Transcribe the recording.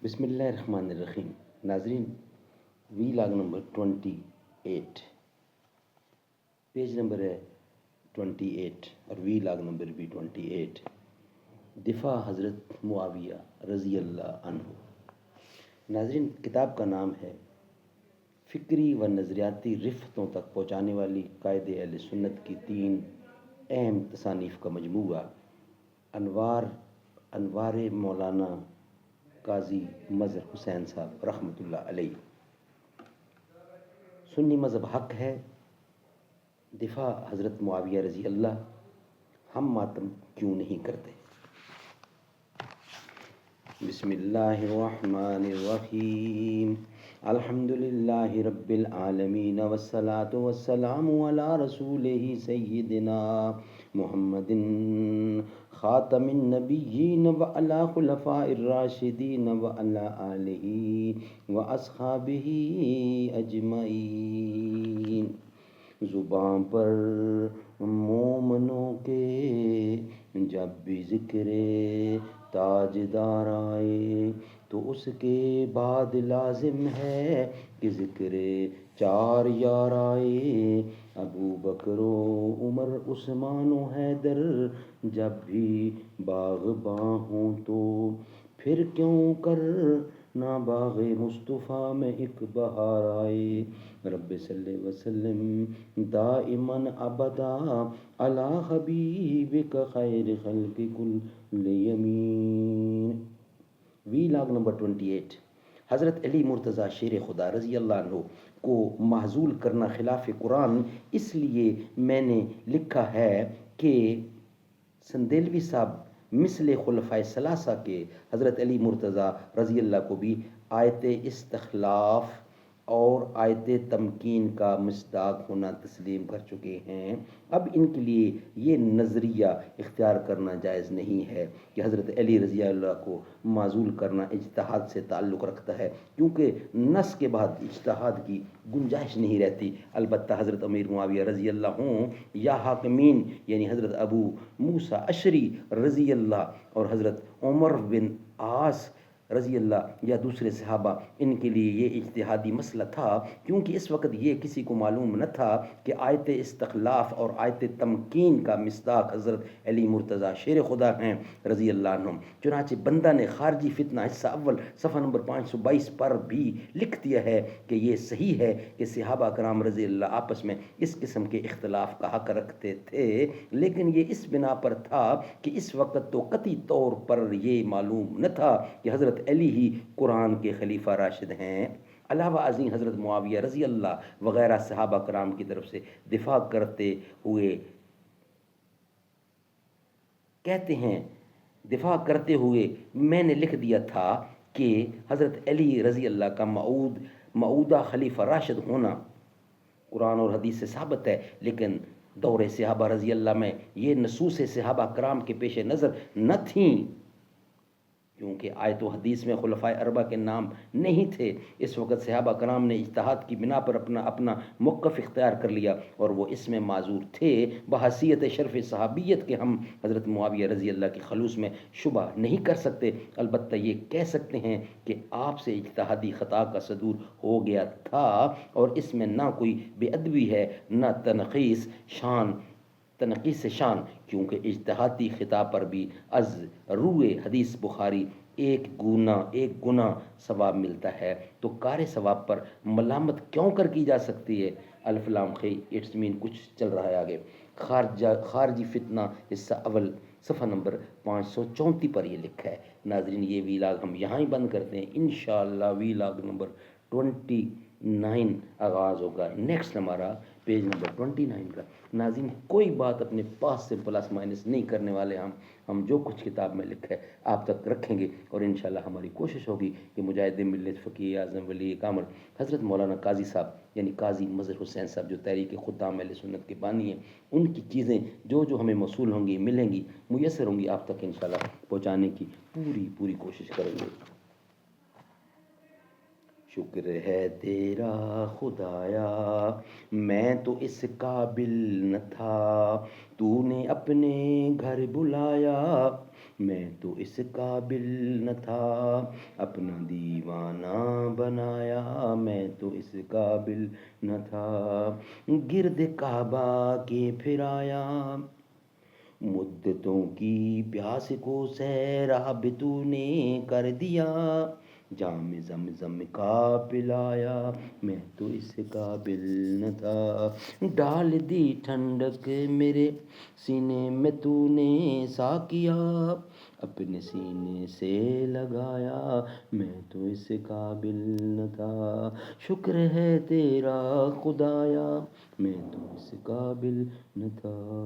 بسم اللہ الرحمن الرحیم. ناظرین، وی لاگ نمبر 28، پیج نمبر ہے 28 اور وی لاگ نمبر بھی 28. دفاع حضرت معاویہ رضی اللہ عنہ. ناظرین، کتاب کا نام ہے فکری و نظریاتی رفتوں تک پہنچانے والی قائد اہل سنت کی 3 اہم تصانیف کا مجموعہ. انوار مولانا قاضی مظہر حسین صاحب رحمۃ اللہ علیہ. سنی مذہب حق ہے، دفاع حضرت معاویہ رضی اللہ. ہم ماتم کیوں نہیں کرتے؟ بسم اللہ الرحمن الرحیم. الحمد للہ رب العالمین والصلاة والسلام علی رسولہ سیدنا محمد خاتم النبیین وعلی خلفاء الراشدین وعلی آلہ واصحابہ اجمعین. زبان پر مومنوں کے جب بھی ذکر تاجدار آئے تو اس کے بعد لازم ہے کہ ذکر 4 یار آئے. ابو بکر و عمر عثمان و حیدر جب بھی باغباں ہوں تو پھر کیوں کر نہ باغ مصطفیٰ میں ایک بہار آئے. رب صلی وسلم دائماً ابدا علی حبیبک خیر خلق کل یمین. وی لاگ نمبر 28. حضرت علی مرتضیٰ شیر خدا رضی اللہ عنہ کو معزول کرنا خلاف قرآن اس لیے میں نے لکھا ہے کہ سندیلوی صاحب مثل خلفائے ثلاثہ کے حضرت علی مرتضیٰ رضی اللہ کو بھی آیت استخلاف اور آیت تمکین کا مصداق ہونا تسلیم کر چکے ہیں. اب ان کے لیے یہ نظریہ اختیار کرنا جائز نہیں ہے کہ حضرت علی رضی اللہ کو معزول کرنا اجتہاد سے تعلق رکھتا ہے، کیونکہ نص کے بعد اجتہاد کی گنجائش نہیں رہتی. البتہ حضرت امیر معاویہ رضی اللہ ہوں یا حاکمین یعنی حضرت ابو موسیٰ اشعری رضی اللہ اور حضرت عمر بن عاص رضی اللہ یا دوسرے صحابہ، ان کے لیے یہ اجتہادی مسئلہ تھا، کیونکہ اس وقت یہ کسی کو معلوم نہ تھا کہ آیت استخلاف اور آیت تمکین کا مصداق حضرت علی مرتضیٰ شیر خدا ہیں رضی اللہ عنہم. چنانچہ بندہ نے خارجی فتنہ حصہ اول صفحہ نمبر 522 پر بھی لکھ دیا ہے کہ یہ صحیح ہے کہ صحابہ کرام رضی اللہ آپس میں اس قسم کے اختلاف کا حق رکھتے تھے، لیکن یہ اس بنا پر تھا کہ اس وقت تو قطعی طور پر یہ معلوم نہ تھا کہ حضرت علی ہی قرآن کے خلیفہ راشد ہیں. علاوہ ازیں حضرت معاویہ رضی اللہ وغیرہ صحابہ کرام کی طرف سے دفاع کرتے ہوئے کہتے ہیں، دفاع کرتے ہوئے میں نے لکھ دیا تھا کہ حضرت علی رضی اللہ کا معودہ خلیفہ راشد ہونا قرآن اور حدیث سے ثابت ہے، لیکن دور صحابہ رضی اللہ میں یہ نصوص صحابہ کرام کے پیش نظر نہ تھیں، کیونکہ آیت و حدیث میں خلفائے اربعہ کے نام نہیں تھے. اس وقت صحابہ کرام نے اجتہاد کی بنا پر اپنا موقف اختیار کر لیا اور وہ اس میں معذور تھے. بحیثیت شرف صحابیت کے ہم حضرت معاویہ رضی اللہ کے خلوص میں شبہ نہیں کر سکتے، البتہ یہ کہہ سکتے ہیں کہ آپ سے اجتہادی خطا کا صدور ہو گیا تھا اور اس میں نہ کوئی بے ادبی ہے نہ تنقیص شان، کیونکہ اجتہادی خطا پر بھی از روئے حدیث بخاری ایک گنا ثواب ملتا ہے، تو کار ثواب پر ملامت کیوں کر کی جا سکتی ہے؟ الف لام خی اٹس مین کچھ چل رہا ہے آگے. خارجی فتنہ حصہ اول صفحہ نمبر 534 پر یہ لکھا ہے. ناظرین، یہ وی لاگ ہم یہاں ہی بند کرتے ہیں. انشاءاللہ وی لاگ نمبر 29 آغاز ہوگا. نیکسٹ ہمارا پیج نمبر 29 کا. ناظرین، کوئی بات اپنے پاس سے پلس مائنس نہیں کرنے والے. ہم جو کچھ کتاب میں لکھا ہے آپ تک رکھیں گے، اور انشاءاللہ ہماری کوشش ہوگی کہ مجاہد ملت فقیہ اعظم ولی کامل حضرت مولانا قاضی صاحب یعنی قاضی مظہر حسین صاحب جو تحریک خدام اہل سنت کے بانی ہیں، ان کی چیزیں جو ہمیں موصول ہوں گی، ملیں گی، میسر ہوں گی، آپ تک انشاءاللہ پہنچانے کی پوری کوشش کریں گے. شکر ہے تیرا خدایا میں تو اس قابل نہ تھا، تو نے اپنے گھر بلایا. میں تو اس قابل نہ تھا، اپنا دیوانہ بنایا، میں تو اس قابل نہ تھا، گرد کعبہ کے پھرایا، مدتوں کی پیاس کو سیراب تو نے کر دیا، جام زمزم کا پلایا، میں تو اس قابل نہ تھا، ڈال دی ٹھنڈک میرے سینے میں تو نے ساقیا، اپنے سینے سے لگایا، میں تو اس قابل نہ تھا، شکر ہے تیرا خدایا، میں تو اس قابل نہ تھا۔